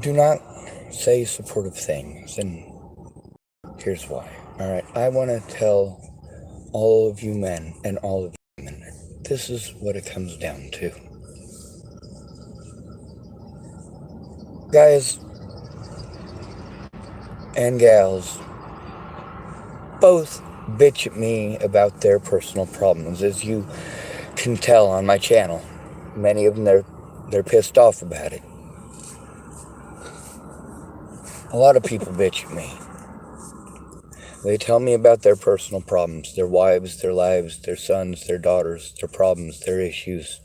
do not say supportive things, and here's why. Alright, I want to tell all of you men and all of you women, this is what it comes down to. Guys and gals both bitch at me about their personal problems, as you can tell on my channel. Many of them, they're pissed off about it. A lot of people bitch at me. They tell me about their personal problems, their wives, their lives, their sons, their daughters, their problems, their issues.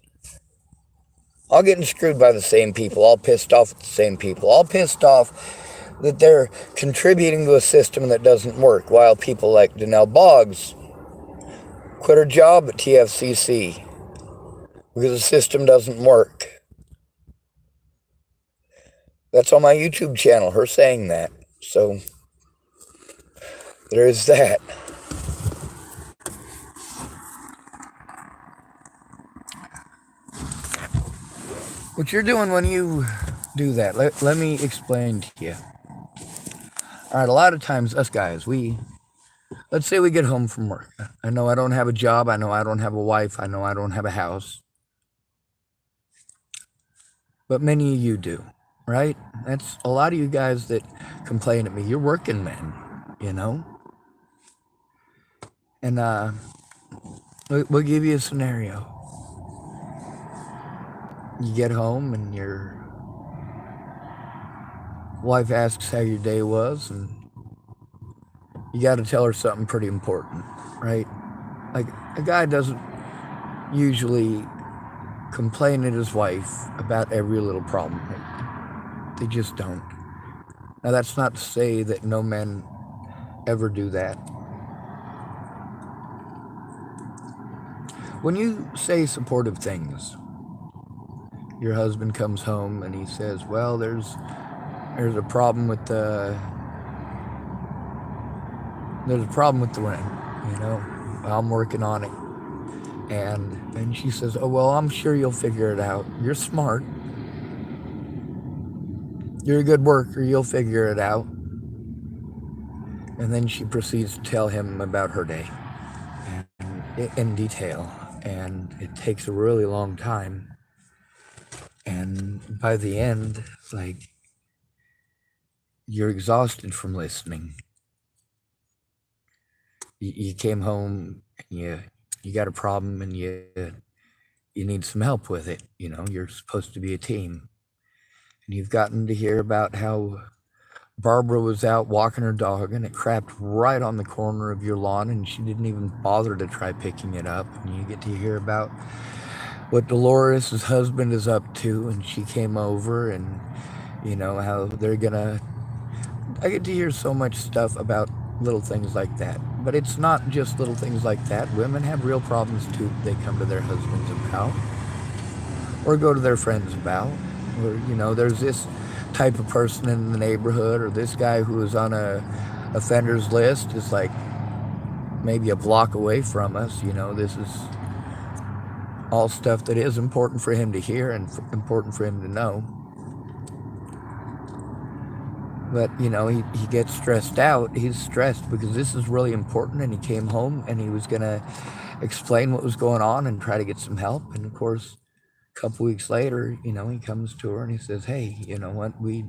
All getting screwed by the same people, all pissed off at the same people, all pissed off that they're contributing to a system that doesn't work, while people like Danelle Boggs quit her job at TFCC because the system doesn't work. That's on my YouTube channel, her saying that. So, there is that. What you're doing when you do that, let me explain to you. Alright, a lot of times, us guys, let's say we get home from work. I know I don't have a job, I know I don't have a wife, I know I don't have a house. But many of you do, right? That's a lot of you guys that complain at me. You're working men, you know? And we'll give you a scenario. You get home and your wife asks how your day was, and you got to tell her something pretty important, right? Like, a guy doesn't usually complain at his wife about every little problem. They just don't. Now, that's not to say that no men ever do that. When you say supportive things, your husband comes home and he says, well, there's a problem with the rent, you know, I'm working on it. And she says, oh, well, I'm sure you'll figure it out. You're smart. You're a good worker. You'll figure it out. And then she proceeds to tell him about her day in detail. And it takes a really long time. And by the end, like, you're exhausted from listening. You came home and you got a problem and you need some help with it. You know, you're supposed to be a team. And you've gotten to hear about how Barbara was out walking her dog and it crapped right on the corner of your lawn and she didn't even bother to try picking it up. And you get to hear about what Dolores' husband is up to, and she came over, and you know how they're gonna... I get to hear so much stuff about little things like that. But it's not just little things like that. Women have real problems too they come to their husbands about, or go to their friends about. Or, you know, there's this type of person in the neighborhood, or this guy who is on a offenders list is like maybe a block away from us. You know, this is all stuff that is important for him to hear and important for him to know. But, you know, he gets stressed out. He's stressed because this is really important, and he came home and he was going to explain what was going on and try to get some help. And, of course, a couple weeks later, you know, he comes to her and he says, hey, you know what, we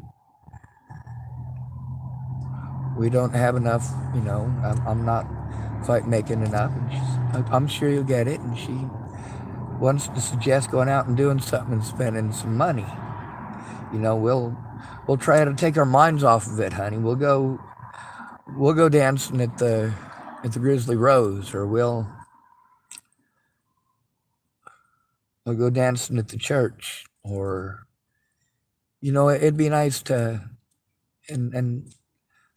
don't have enough, you know, I'm not quite making enough. And she's, I'm sure you'll get it. And she wants to suggest going out and doing something and spending some money. You know, we'll try to take our minds off of it, honey. We'll go dancing at the Grizzly Rose, or we'll go dancing at the church, or, you know, it'd be nice to, and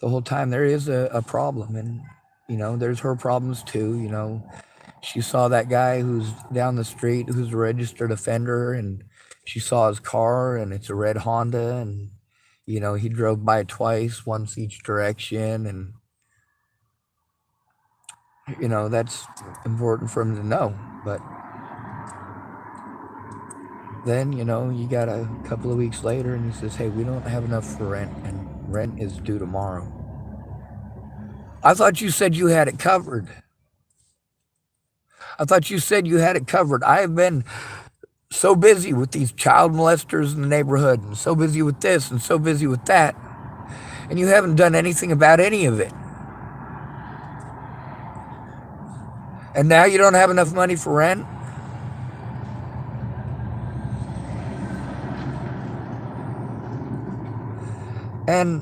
the whole time there is a problem, and, you know, there's her problems too. You know, she saw that guy who's down the street who's a registered offender, and she saw his car, and it's a red Honda, and, you know, he drove by twice, once each direction, and, you know, that's important for him to know. But Then, you got a couple of weeks later and he says, hey, we don't have enough for rent and rent is due tomorrow. I thought you said you had it covered. I thought you said you had it covered. I have been so busy with these child molesters in the neighborhood and so busy with this and so busy with that. And you haven't done anything about any of it. And now you don't have enough money for rent? And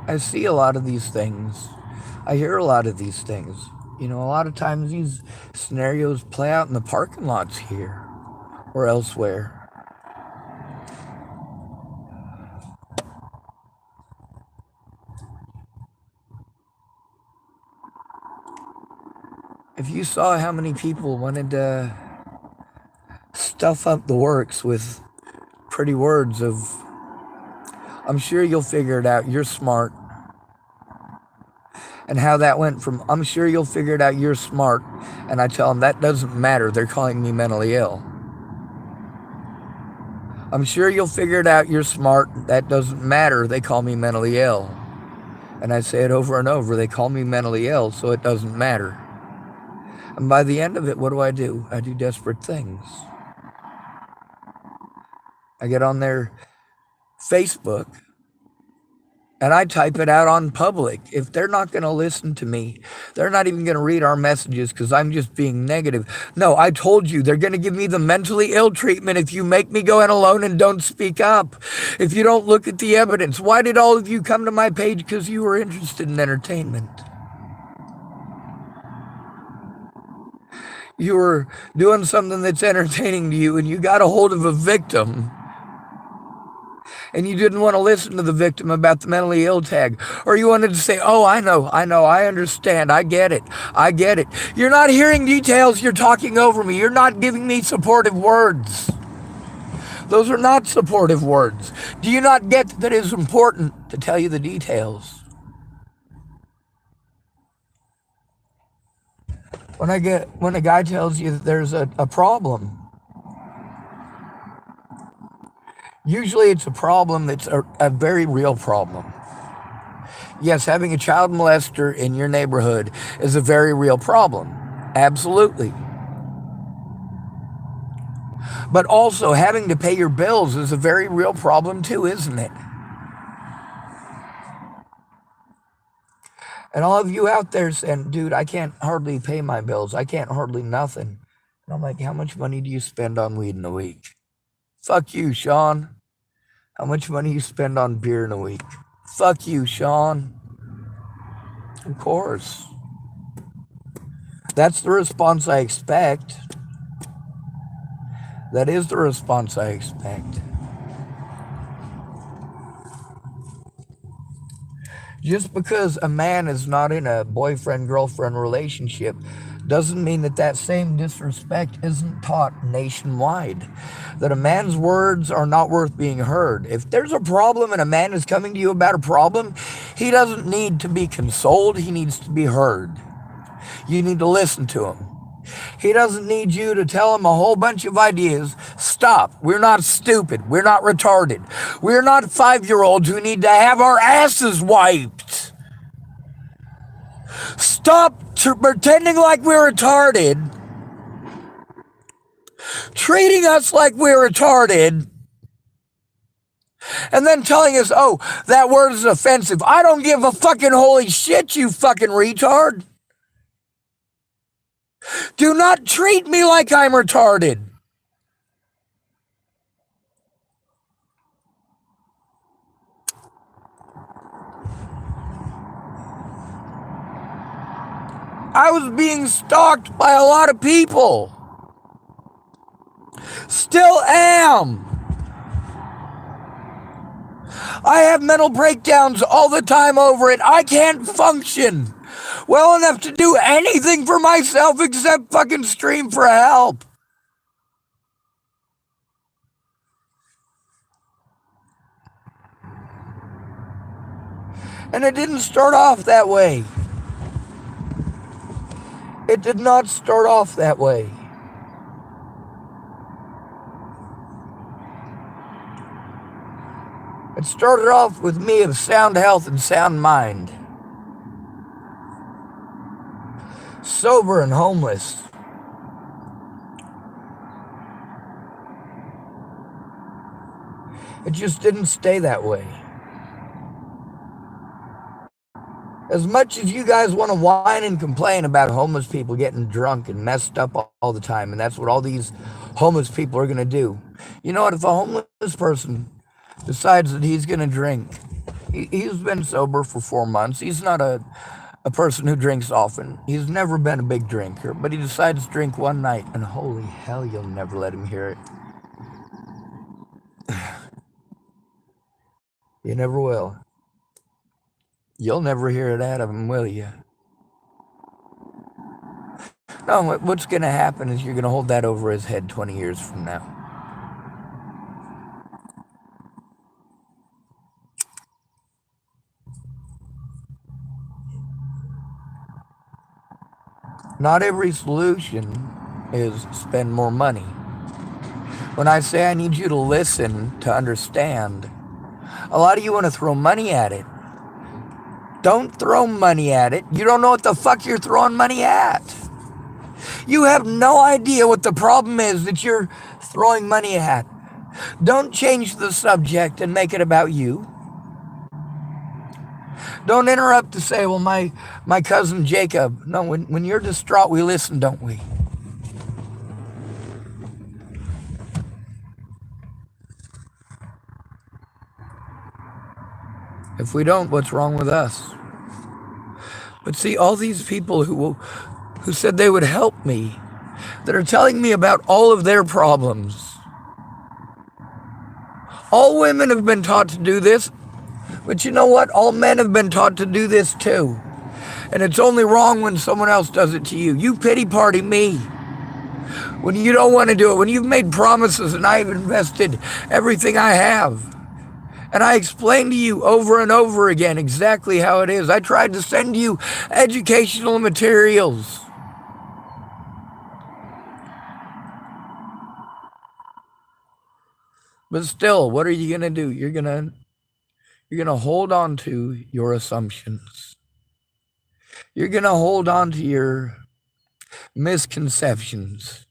I see a lot of these things. I hear a lot of these things. A lot of times these scenarios play out in the parking lots here or elsewhere. If you saw how many people wanted to stuff up the works with pretty words of, I'm sure you'll figure it out, you're smart. And how that went from, I'm sure you'll figure it out, you're smart. And I tell them, that doesn't matter, they're calling me mentally ill. I'm sure you'll figure it out, you're smart, that doesn't matter, they call me mentally ill. And I say it over and over, they call me mentally ill, so it doesn't matter. And by the end of it, what do? I do desperate things. I get on their Facebook and I type it out on public. If they're not going to listen to me, they're not even going to read our messages because I'm just being negative. No, I told you, they're going to give me the mentally ill treatment if you make me go in alone and don't speak up. If you don't look at the evidence. Why did all of you come to my page? Because you were interested in entertainment. You were doing something that's entertaining to you and you got a hold of a victim and you didn't want to listen to the victim about the mentally ill tag, or you wanted to say, oh, I know, I understand, I get it. You're not hearing details, you're talking over me, you're not giving me supportive words. Those are not supportive words. Do you not get that it is important to tell you the details? When a guy tells you that there's a problem, usually it's a problem that's a very real problem. Yes, having a child molester in your neighborhood is a very real problem. Absolutely. But also having to pay your bills is a very real problem too, isn't it? And all of you out there saying, dude, I can't hardly pay my bills. I can't hardly nothing. And I'm like, how much money do you spend on weed in a week? Fuck you, Sean. How much money you spend on beer in a week? Fuck you, Sean. Of course. That's the response I expect. That is the response I expect. Just because a man is not in a boyfriend-girlfriend relationship doesn't mean that same disrespect isn't taught nationwide. That a man's words are not worth being heard. If there's a problem and a man is coming to you about a problem, he doesn't need to be consoled, he needs to be heard. You need to listen to him. He doesn't need you to tell him a whole bunch of ideas. Stop. We're not stupid. We're not retarded. We're not 5-year-olds who need to have our asses wiped. Stop pretending like we're retarded, treating us like we're retarded, and then telling us, oh, that word is offensive. I don't give a fucking holy shit, you fucking retard. Do not treat me like I'm retarded. I was being stalked by a lot of people. Still am. I have mental breakdowns all the time over it. I can't function well enough to do anything for myself except fucking scream for help. And it didn't start off that way. It did not start off that way. It started off with me of sound health and sound mind. Sober and homeless. It just didn't stay that way. As much as you guys want to whine and complain about homeless people getting drunk and messed up all the time, and that's what all these homeless people are going to do. You know what? If a homeless person decides that he's going to drink, he's been sober for 4 months. He's not a person who drinks often. He's never been a big drinker, but he decides to drink one night, and holy hell, you'll never let him hear it. You never will. You'll never hear it out of him, will you? No, what's going to happen is you're going to hold that over his head 20 years from now. Not every solution is spend more money. When I say I need you to listen to understand, a lot of you want to throw money at it. Don't throw money at it. You don't know what the fuck you're throwing money at. You have no idea what the problem is that you're throwing money at. Don't change the subject and make it about you. Don't interrupt to say, well, my cousin Jacob. No, when you're distraught, we listen, don't we? If we don't, what's wrong with us? But see, all these people who said they would help me, that are telling me about all of their problems. All women have been taught to do this, but you know what? All men have been taught to do this too. And it's only wrong when someone else does it to you. You pity party me when you don't want to do it, when you've made promises and I've invested everything I have. And I explained to you over and over again exactly how it is. I tried to send you educational materials. But still, what are you going to do? You're going to hold on to your assumptions. You're going to hold on to your misconceptions.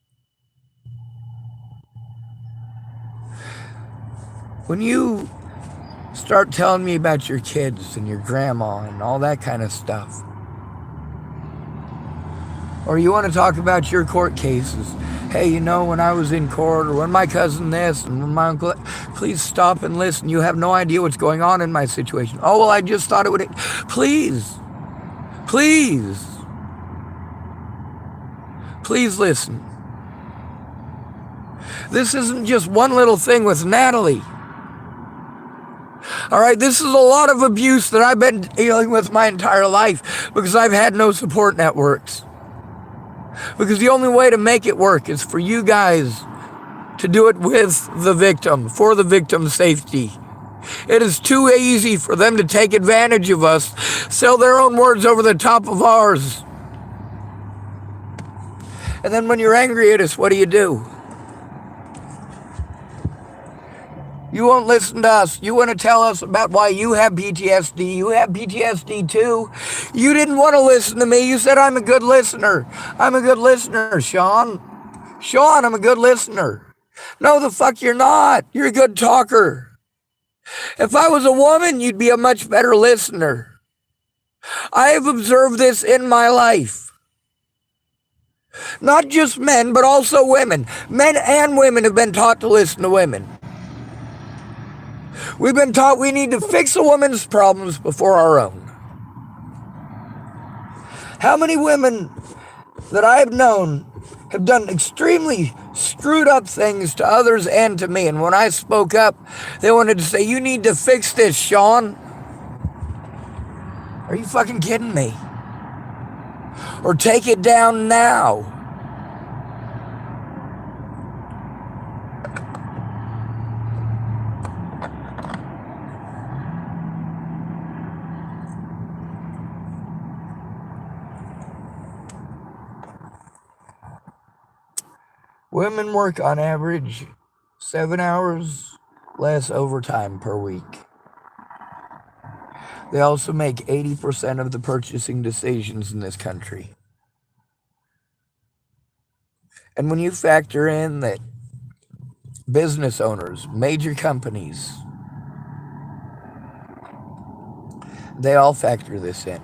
When you start telling me about your kids and your grandma and all that kind of stuff, or you want to talk about your court cases, hey, you know, when I was in court, or when my cousin this, and when my uncle, please stop and listen. You have no idea what's going on in my situation. Oh, well, I just thought it would, please listen. This isn't just one little thing with Natalie. All right, this is a lot of abuse that I've been dealing with my entire life because I've had no support networks. Because the only way to make it work is for you guys to do it with the victim, for the victim's safety. It is too easy for them to take advantage of us, sell their own words over the top of ours. And then when you're angry at us, what do? You won't listen to us. You want to tell us about why you have PTSD. You have PTSD too. You didn't want to listen to me. You said I'm a good listener. I'm a good listener, Sean. Sean, I'm a good listener. No, the fuck you're not. You're a good talker. If I was a woman, you'd be a much better listener. I have observed this in my life. Not just men, but also women. Men and women have been taught to listen to women. We've been taught we need to fix a woman's problems before our own. How many women that I have known have done extremely screwed up things to others and to me, and when I spoke up, they wanted to say, you need to fix this, Sean. Are you fucking kidding me? Or take it down now. Women work on average 7 hours less overtime per week. They also make 80% of the purchasing decisions in this country. And when you factor in that business owners, major companies, they all factor this in.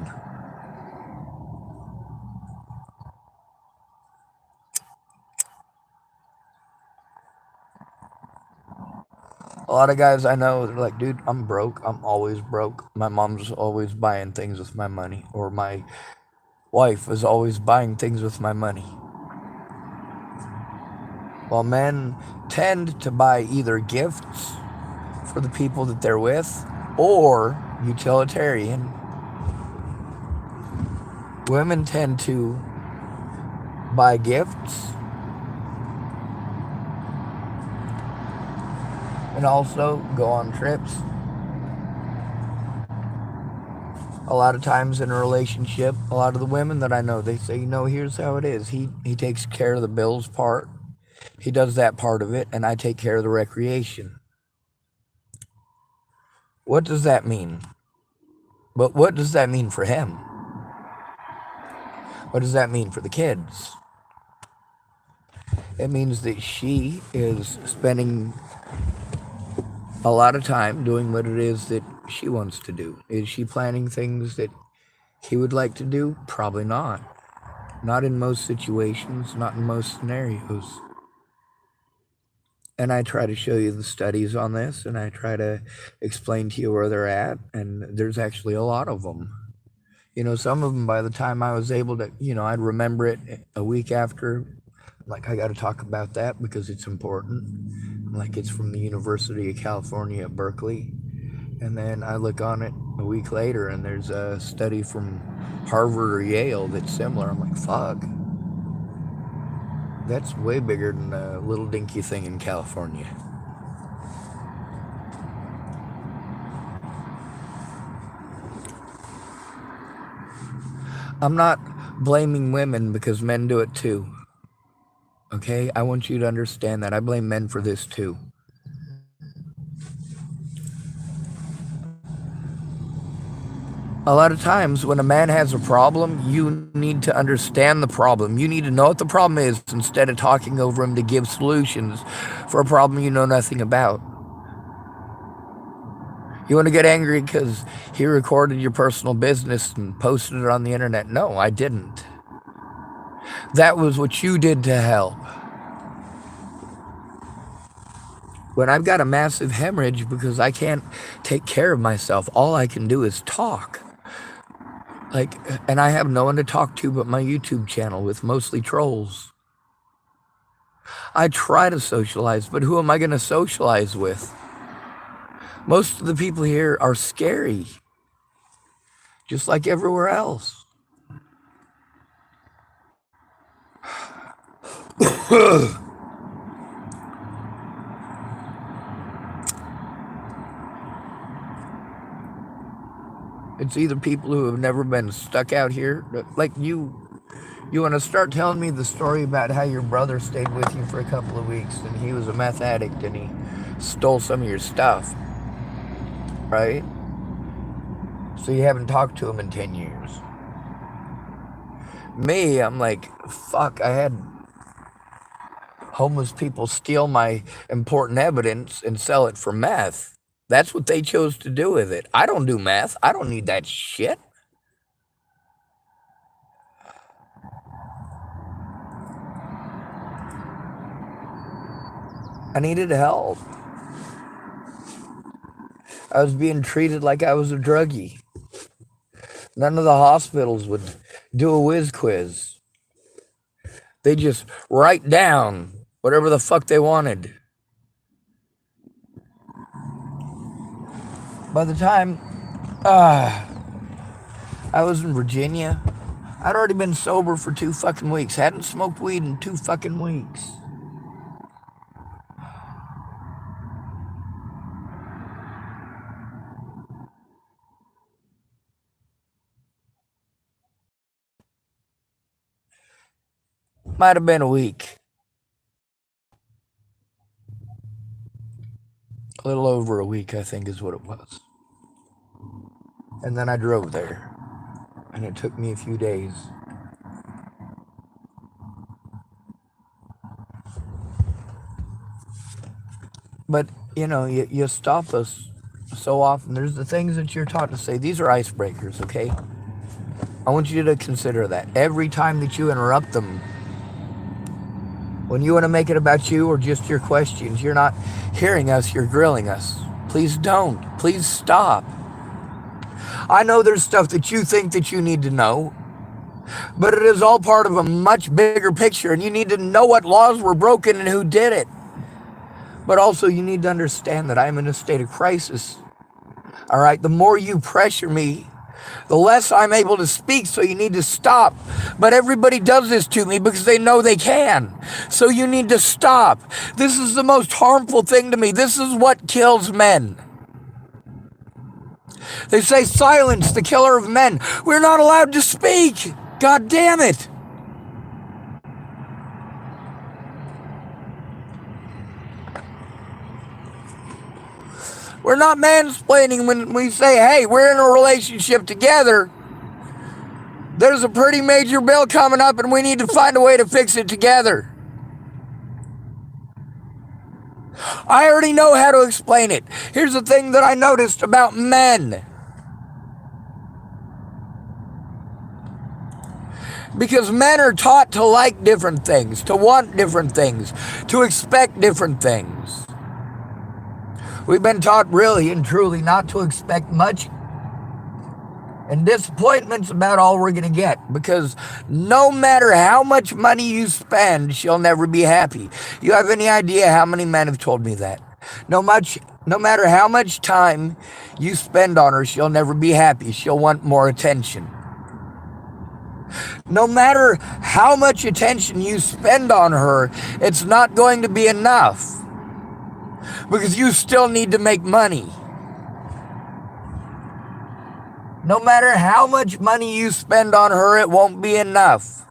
A lot of guys I know, they're like, dude, I'm broke. I'm always broke. My mom's always buying things with my money, or my wife is always buying things with my money. While men tend to buy either gifts for the people that they're with or utilitarian, women tend to buy gifts and also go on trips. A lot of times in a relationship, a lot of the women that I know, they say, here's how it is. He takes care of the bills part. He does that part of it, and I take care of the recreation. What does that mean? But what does that mean for him? What does that mean for the kids? It means that she is spending a lot of time doing what it is that she wants to do. Is she planning things that he would like to do? Probably not. Not in most situations, not in most scenarios. And I try to show you the studies on this, and I try to explain to you where they're at, and there's actually a lot of them. Some of them, by the time I was able to, I'd remember it a week after. Like, I got to talk about that because it's important. Like, it's from the University of California at Berkeley. And then I look on it a week later, and there's a study from Harvard or Yale that's similar. I'm like, fuck. That's way bigger than a little dinky thing in California. I'm not blaming women because men do it too. Okay? I want you to understand that. I blame men for this too. A lot of times when a man has a problem, you need to understand the problem. You need to know what the problem is instead of talking over him to give solutions for a problem you know nothing about. You want to get angry because he recorded your personal business and posted it on the internet? No, I didn't. That was what you did to help. When I've got a massive hemorrhage because I can't take care of myself, all I can do is talk. And I have no one to talk to but my YouTube channel with mostly trolls. I try to socialize, but who am I going to socialize with? Most of the people here are scary, just like everywhere else. It's either people who have never been stuck out here, like you. You want to start telling me the story about how your brother stayed with you for a couple of weeks and he was a meth addict and he stole some of your stuff, right? So you haven't talked to him in 10 years. Me, I'm like, fuck, I had homeless people steal my important evidence and sell it for meth. That's what they chose to do with it. I don't do meth. I don't need that shit. I needed help. I was being treated like I was a druggie. None of the hospitals would do a whiz quiz. They just write down whatever the fuck they wanted. By the time I was in Virginia, I'd already been sober for 2 fucking weeks. Hadn't smoked weed in 2 fucking weeks. Might have been a week. A little over a week, I think, is what it was. And then I drove there. And it took me a few days. But, you stop us so often. There's the things that you're taught to say. These are icebreakers, okay? I want you to consider that. Every time that you interrupt them, when you want to make it about you or just your questions, you're not hearing us, you're grilling us. Please don't. Please stop. I know there's stuff that you think that you need to know, but it is all part of a much bigger picture, and you need to know what laws were broken and who did it. But also you need to understand that I'm in a state of crisis. All right, the more you pressure me, the less I'm able to speak, so you need to stop. But everybody does this to me because they know they can. So you need to stop. This is the most harmful thing to me. This is what kills men. They say silence, the killer of men. We're not allowed to speak. God damn it. We're not mansplaining when we say, hey, we're in a relationship together. There's a pretty major bill coming up and we need to find a way to fix it together. I already know how to explain it. Here's the thing that I noticed about men. Because men are taught to like different things, to want different things, to expect different things. We've been taught really and truly not to expect much, and disappointment's about all we're going to get, because no matter how much money you spend, she'll never be happy. You have any idea how many men have told me that? No matter how much time you spend on her, she'll never be happy. She'll want more attention. No matter how much attention you spend on her, it's not going to be enough, because you still need to make money. No matter how much money you spend on her, it won't be enough.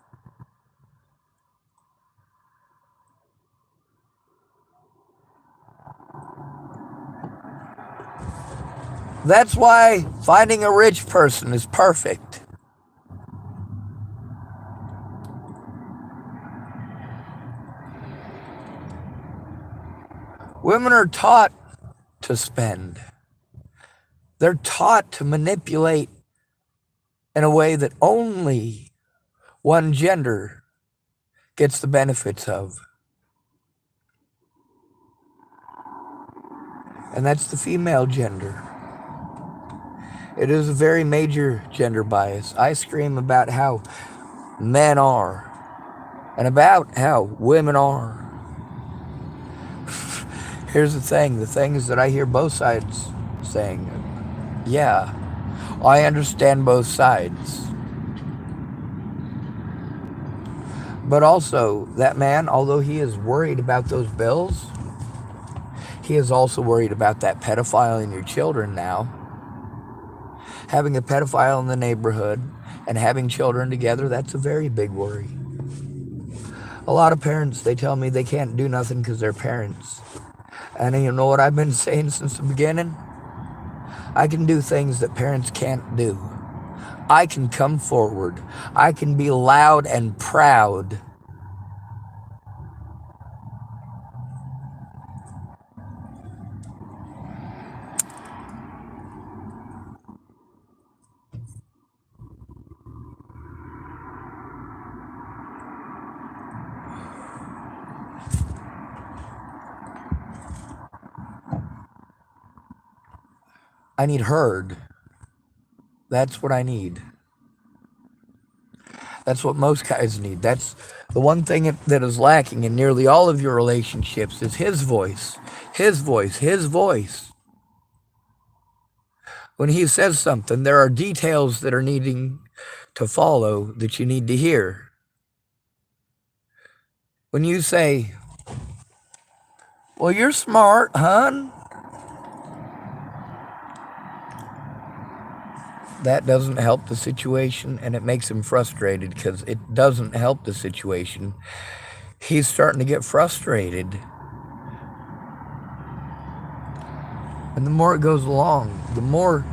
That's why finding a rich person is perfect. Women are taught to spend. They're taught to manipulate in a way that only one gender gets the benefits of. And that's the female gender. It is a very major gender bias. I scream about how men are and about how women are. Here's the things that I hear both sides saying. Yeah, I understand both sides. But also, that man, although he is worried about those bills, he is also worried about that pedophile in your children now. Having a pedophile in the neighborhood and having children together, that's a very big worry. A lot of parents, they tell me they can't do nothing because they're parents. And you know what I've been saying since the beginning? I can do things that parents can't do. I can come forward. I can be loud and proud. I need heard. That's what I need. That's what most guys need. That's the one thing that is lacking in nearly all of your relationships is his voice. His voice. His voice. When he says something, there are details that are needing to follow that you need to hear. When you say, well, you're smart, hon. That doesn't help the situation, and it makes him frustrated because it doesn't help the situation. He's starting to get frustrated. And the more it goes along, the more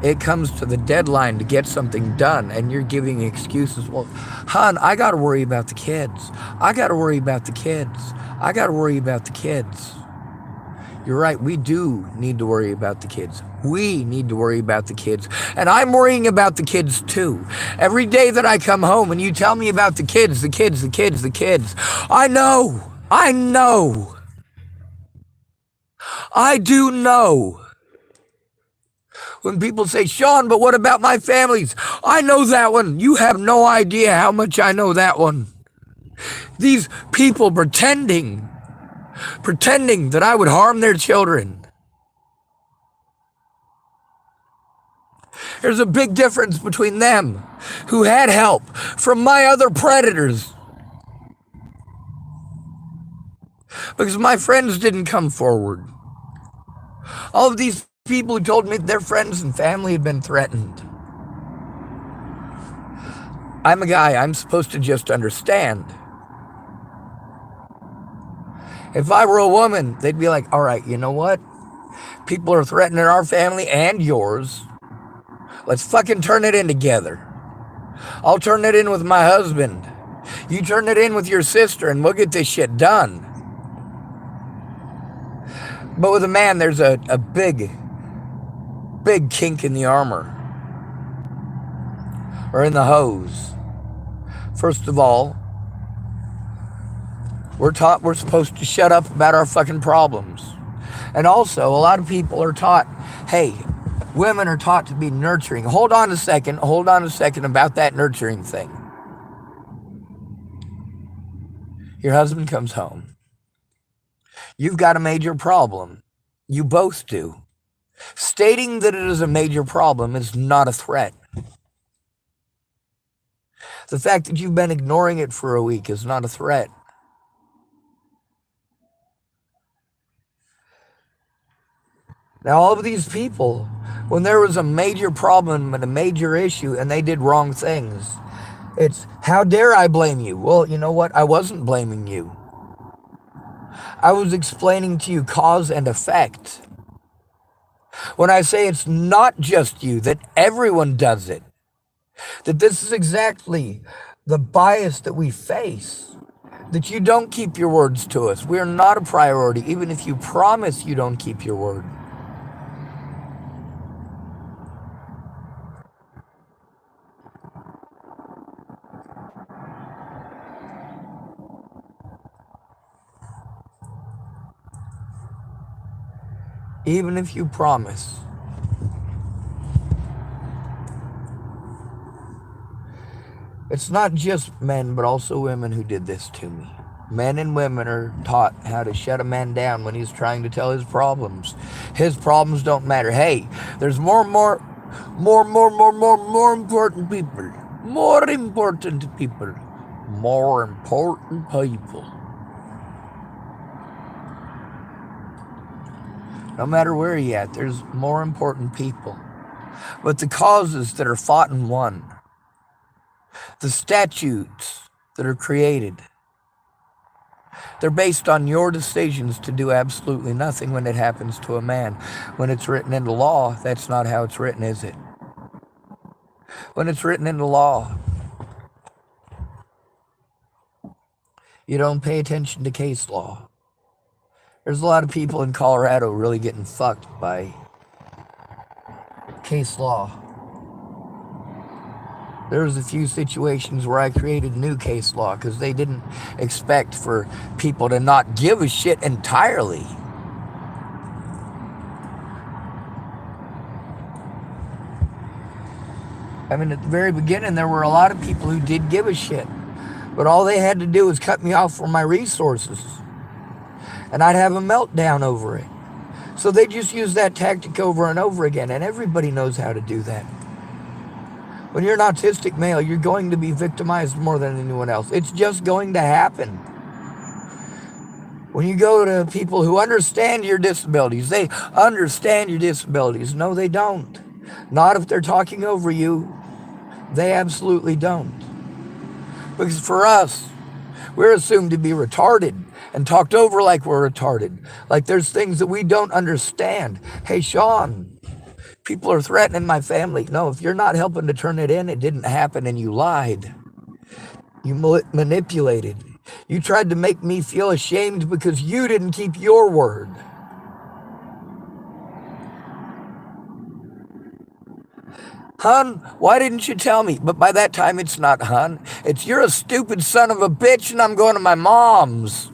it comes to the deadline to get something done and you're giving excuses. Well, hon, I got to worry about the kids. I got to worry about the kids. I got to worry about the kids. You're right. We do need to worry about the kids. We need to worry about the kids. And I'm worrying about the kids too. Every day that I come home and you tell me about the kids, the kids, the kids, the kids. I know. I do know. When people say, Sean, but what about my families? I know that one. You have no idea how much I know that one. These people pretending that I would harm their children. There's a big difference between them who had help from my other predators. Because my friends didn't come forward. All of these people who told me their friends and family had been threatened. I'm a guy, I'm supposed to just understand. If I were a woman, they'd be like, all right, you know what? People are threatening our family and yours. Let's fucking turn it in together. I'll turn it in with my husband. You turn it in with your sister and we'll get this shit done. But with a man, there's a big kink in the armor. Or in the hose. First of all, we're taught we're supposed to shut up about our fucking problems. And also, a lot of people are taught, hey, women are taught to be nurturing. Hold on a second about that nurturing thing. Your husband comes home. You've got a major problem. You both do. Stating that it is a major problem is not a threat. The fact that you've been ignoring it for a week is not a threat. Now, all of these people, when there was a major problem and a major issue and they did wrong things, it's, how dare I blame you? Well, you know what? I wasn't blaming you. I was explaining to you cause and effect. When I say it's not just you, that everyone does it, that this is exactly the bias that we face, that you don't keep your words to us. We're not a priority, even if you promise you don't keep your word. Even if you promise. It's not just men, but also women who did this to me. Men and women are taught how to shut a man down when he's trying to tell his problems. His problems don't matter. Hey, there's more important people. More important people. More important people. No matter where you're at, there's more important people. But the causes that are fought and won, the statutes that are created, they're based on your decisions to do absolutely nothing when it happens to a man. When it's written into law, that's not how it's written, is it? When it's written into law, you don't pay attention to case law. There's a lot of people in Colorado really getting fucked by case law. There was a few situations where I created new case law because they didn't expect for people to not give a shit entirely. I mean, at the very beginning, there were a lot of people who did give a shit. But all they had to do was cut me off from my resources. And I'd have a meltdown over it. So they just use that tactic over and over again. And everybody knows how to do that. When you're an autistic male, you're going to be victimized more than anyone else. It's just going to happen. When you go to people who understand your disabilities, they understand your disabilities. No, they don't. Not if they're talking over you. They absolutely don't. Because for us, we're assumed to be retarded and talked over like we're retarded. Like there's things that we don't understand. Hey, Sean, People are threatening my family. No, if you're not helping to turn it in, it didn't happen and you lied. You manipulated. You tried to make me feel ashamed because you didn't keep your word. Hun, why didn't you tell me? But by that time, it's not hun. It's you're a stupid son of a bitch and I'm going to my mom's.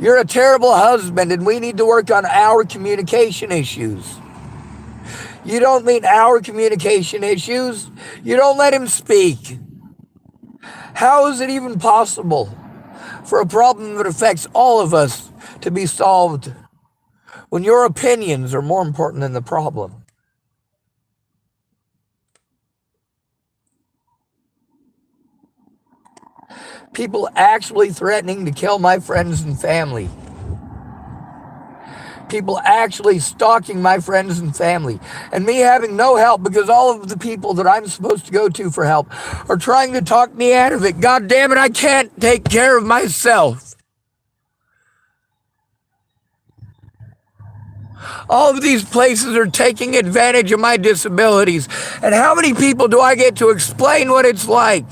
You're a terrible husband and we need to work on our communication issues. You don't mean our communication issues. You don't let him speak. How is it even possible for a problem that affects all of us to be solved when your opinions are more important than the problem? People actually threatening to kill my friends and family. People actually stalking my friends and family. And me having no help because all of the people that I'm supposed to go to for help are trying to talk me out of it. God damn it, I can't take care of myself. All of these places are taking advantage of my disabilities. And how many people do I get to explain what it's like?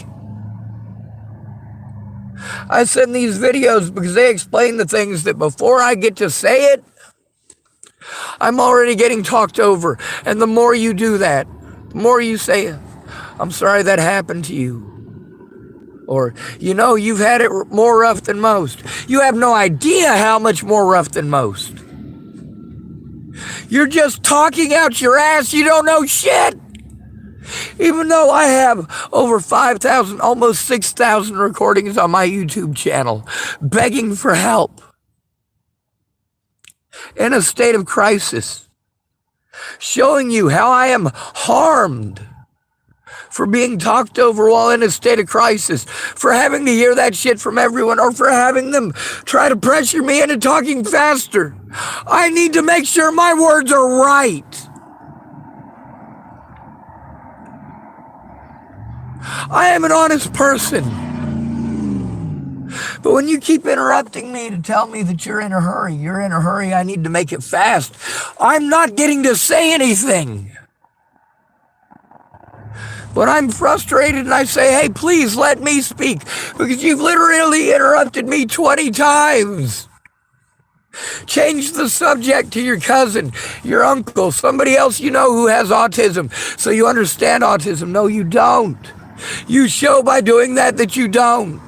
I send these videos because they explain the things that before I get to say it, I'm already getting talked over. And the more you do that, the more you say, I'm sorry that happened to you. Or, you know, you've had it more rough than most. You have no idea how much more rough than most. You're just talking out your ass. You don't know shit. Even though I have over 5,000, almost 6,000 recordings on my YouTube channel begging for help in a state of crisis, showing you how I am harmed for being talked over while in a state of crisis, for having to hear that shit from everyone, or for having them try to pressure me into talking faster. I need to make sure my words are right. I am an honest person. But when you keep interrupting me to tell me that you're in a hurry, I need to make it fast, I'm not getting to say anything. When I'm frustrated and I say, hey, please let me speak, because you've literally interrupted me 20 times. Change the subject to your cousin, your uncle, somebody else you know who has autism, so you understand autism. No, you don't. You show by doing that you don't.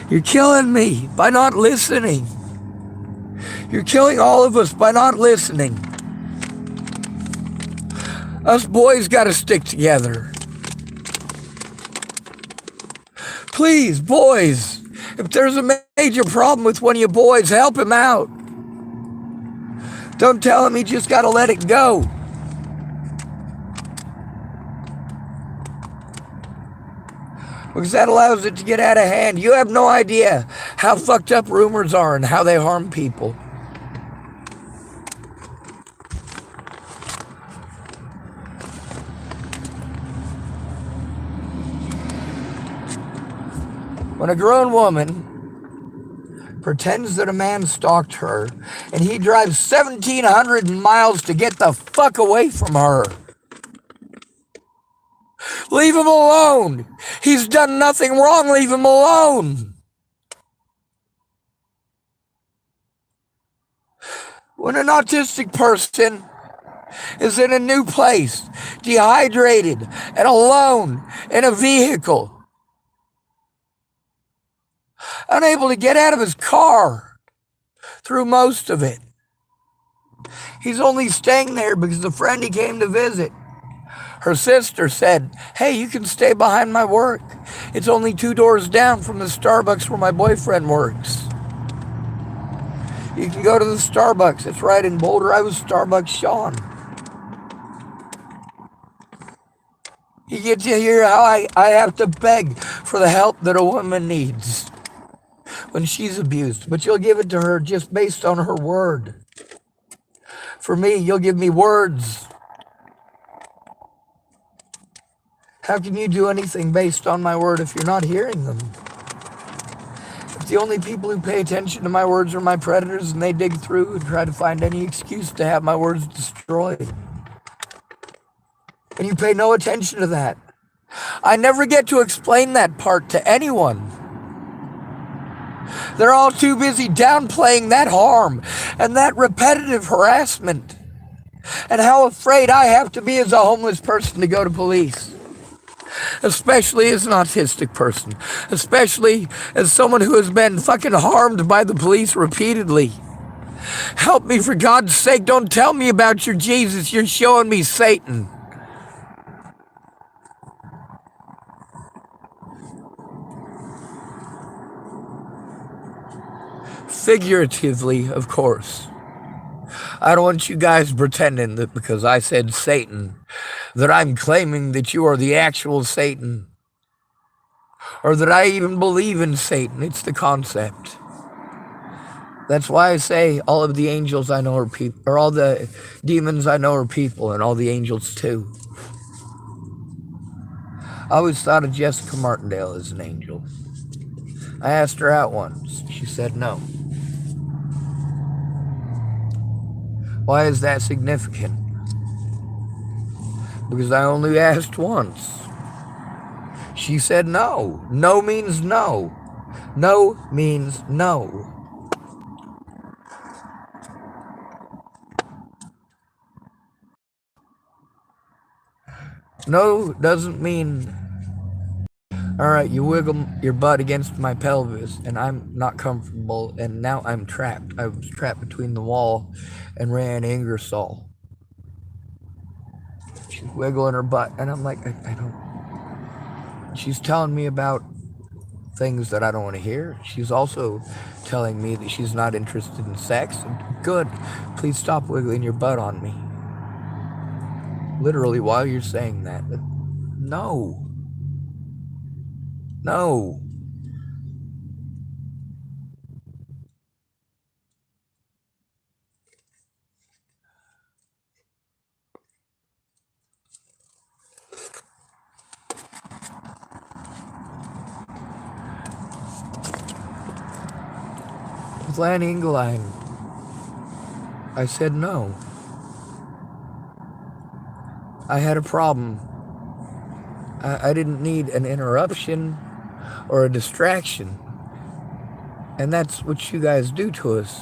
You're killing me by not listening. You're killing all of us by not listening. Us boys gotta stick together. Please, boys, if there's a major problem with one of you boys, help him out. Don't tell him he just gotta let it go. Because that allows it to get out of hand. You have no idea how fucked up rumors are and how they harm people. When a grown woman pretends that a man stalked her and he drives 1,700 miles to get the fuck away from her, leave him alone. He's done nothing wrong. Leave him alone. When an autistic person is in a new place, dehydrated and alone in a vehicle, unable to get out of his car through most of it, he's only staying there because the friend he came to visit, her sister, said, hey, you can stay behind my work. It's only 2 doors down from the Starbucks where my boyfriend works. You can go to the Starbucks. It's right in Boulder. I was Starbucks Sean. You get to hear how I have to beg for the help that a woman needs when she's abused. But you'll give it to her just based on her word. For me, you'll give me words. How can you do anything based on my word if you're not hearing them? If The only people who pay attention to my words are my predators, and they dig through and try to find any excuse to have my words destroyed. And you pay no attention to that. I never get to explain that part to anyone. They're all too busy downplaying that harm and that repetitive harassment and how afraid I have to be as a homeless person to go to police. Especially as an autistic person. Especially as someone who has been fucking harmed by the police repeatedly. Help me, for God's sake. Don't tell me about your Jesus. You're showing me Satan. Figuratively, of course. I don't want you guys pretending that because I said Satan, that I'm claiming that you are the actual Satan, or that I even believe in Satan. It's the concept. That's why I say all of the angels I know are people, or all the demons I know are people, and all the angels too. I always thought of Jessica Martindale as an angel. I asked her out once. She said no. Why is that significant? Because I only asked once. She said no. No means no. No means no. No doesn't mean, all right, you wiggle your butt against my pelvis and I'm not comfortable and now I'm trapped. I was trapped between the wall and Rand Ingersoll. She's wiggling her butt and I'm like, I don't. She's telling me about things that I don't want to hear. She's also telling me that she's not interested in sex. Good. Please stop wiggling your butt on me. Literally, while you're saying that. No. No. With Lan Engeline, I said no. I had a problem. I didn't need an interruption or a distraction. And that's what you guys do to us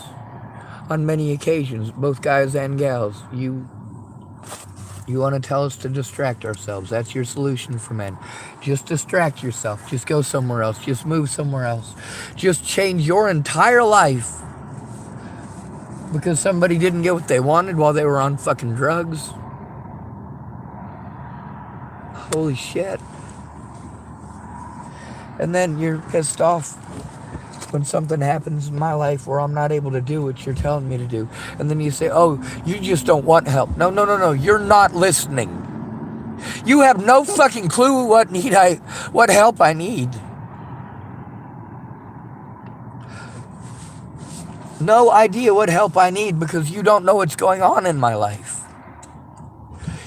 on many occasions, both guys and gals. You want to tell us to distract ourselves. That's your solution for men. Just distract yourself. Just go somewhere else. Just move somewhere else. Just change your entire life because somebody didn't get what they wanted while they were on fucking drugs. Holy shit. And then you're pissed off when something happens in my life where I'm not able to do what you're telling me to do. And then you say, oh, you just don't want help. No. You're not listening. You have no fucking clue what help I need. No idea what help I need because you don't know what's going on in my life.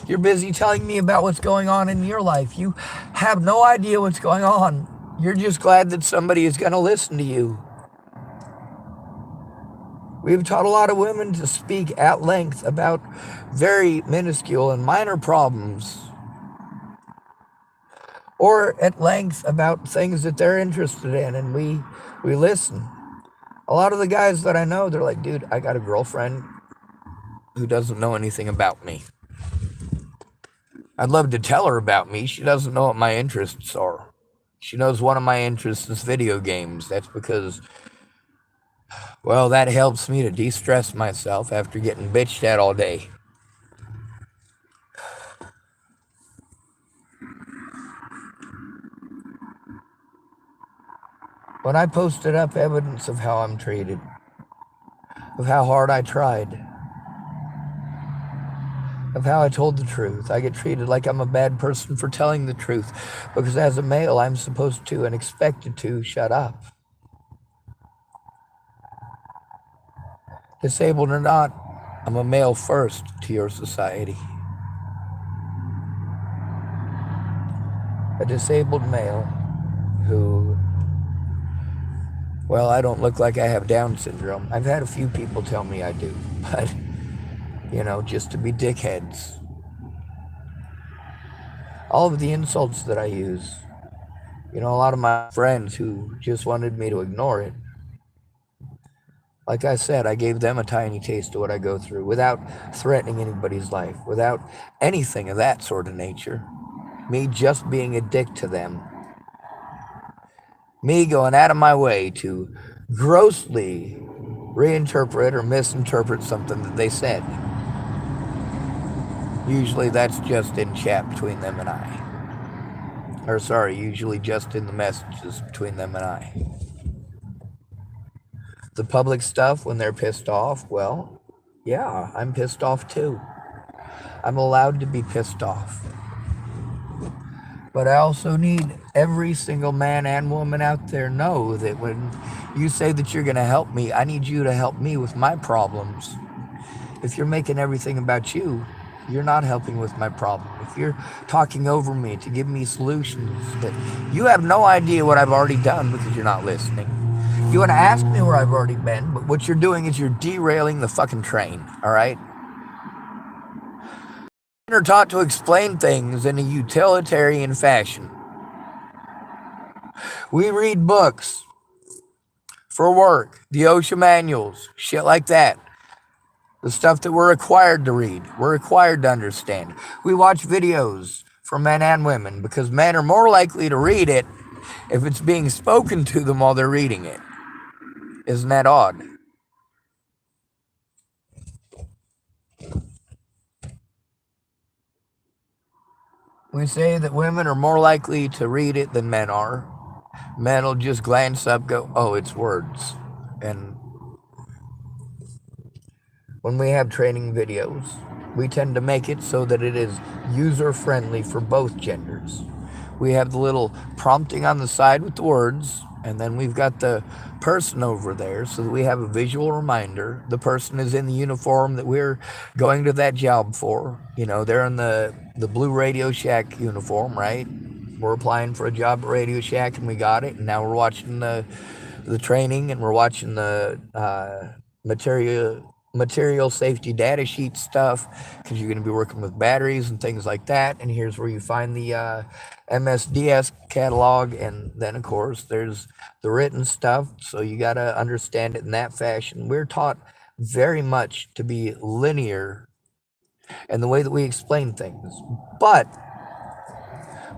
You're busy telling me about what's going on in your life. You have no idea what's going on. You're just glad that somebody is going to listen to you. We've taught a lot of women to speak at length about very minuscule and minor problems. Or at length about things that they're interested in, and we listen. A lot of the guys that I know, they're like, dude, I got a girlfriend who doesn't know anything about me. I'd love to tell her about me. She doesn't know what my interests are. She knows one of my interests is video games. That's because, well, that helps me to de-stress myself after getting bitched at all day. When I posted up evidence of how I'm treated, of how hard I tried, of how I told the truth, I get treated like I'm a bad person for telling the truth, because as a male, I'm supposed to and expected to shut up. Disabled or not, I'm a male first to your society. A disabled male who, Well, I don't look like I have Down syndrome. I've had a few people tell me I do, but, just to be dickheads. All of the insults that I use, a lot of my friends who just wanted me to ignore it. Like I said, I gave them a tiny taste of what I go through without threatening anybody's life, without anything of that sort of nature. Me just being a dick to them. Me going out of my way to grossly reinterpret or misinterpret something that they said. Usually that's just in chat between them and I. Or sorry, usually just in the messages between them and I. The public stuff, when they're pissed off, well, yeah, I'm pissed off too. I'm allowed to be pissed off. But I also need every single man and woman out there know that when you say that you're going to help me, I need you to help me with my problems. If you're making everything about you, you're not helping with my problem. If you're talking over me to give me solutions that you have no idea what I've already done because you're not listening. You want to ask me where I've already been, but what you're doing is you're derailing the fucking train, all right? Men are taught to explain things in a utilitarian fashion. We read books for work, the OSHA manuals, shit like that. The stuff that we're required to read, we're required to understand. We watch videos for men and women because men are more likely to read it if it's being spoken to them while they're reading it. Isn't that odd? We say that women are more likely to read it than men are. Men will just glance up, go, oh, it's words. And when we have training videos, we tend to make it so that it is user-friendly for both genders. We have the little prompting on the side with the words, and then we've got the person over there so that we have a visual reminder. The person is in the uniform that we're going to that job for. They're in the blue Radio Shack uniform, right? We're applying for a job at Radio Shack and we got it. And now we're watching the training and we're watching the material safety data sheet stuff because you're going to be working with batteries and things like that. And here's where you find the MSDS catalog. And then, of course, there's the written stuff. So you got to understand it in that fashion. We're taught very much to be linear in the way that we explain things. But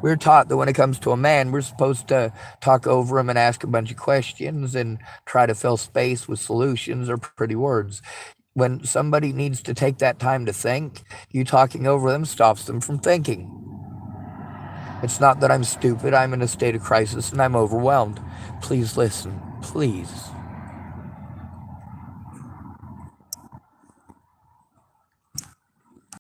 we're taught that when it comes to a man, we're supposed to talk over him and ask a bunch of questions and try to fill space with solutions or pretty words. When somebody needs to take that time to think, you talking over them stops them from thinking. It's not that I'm stupid. I'm in a state of crisis and I'm overwhelmed. Please listen. Please.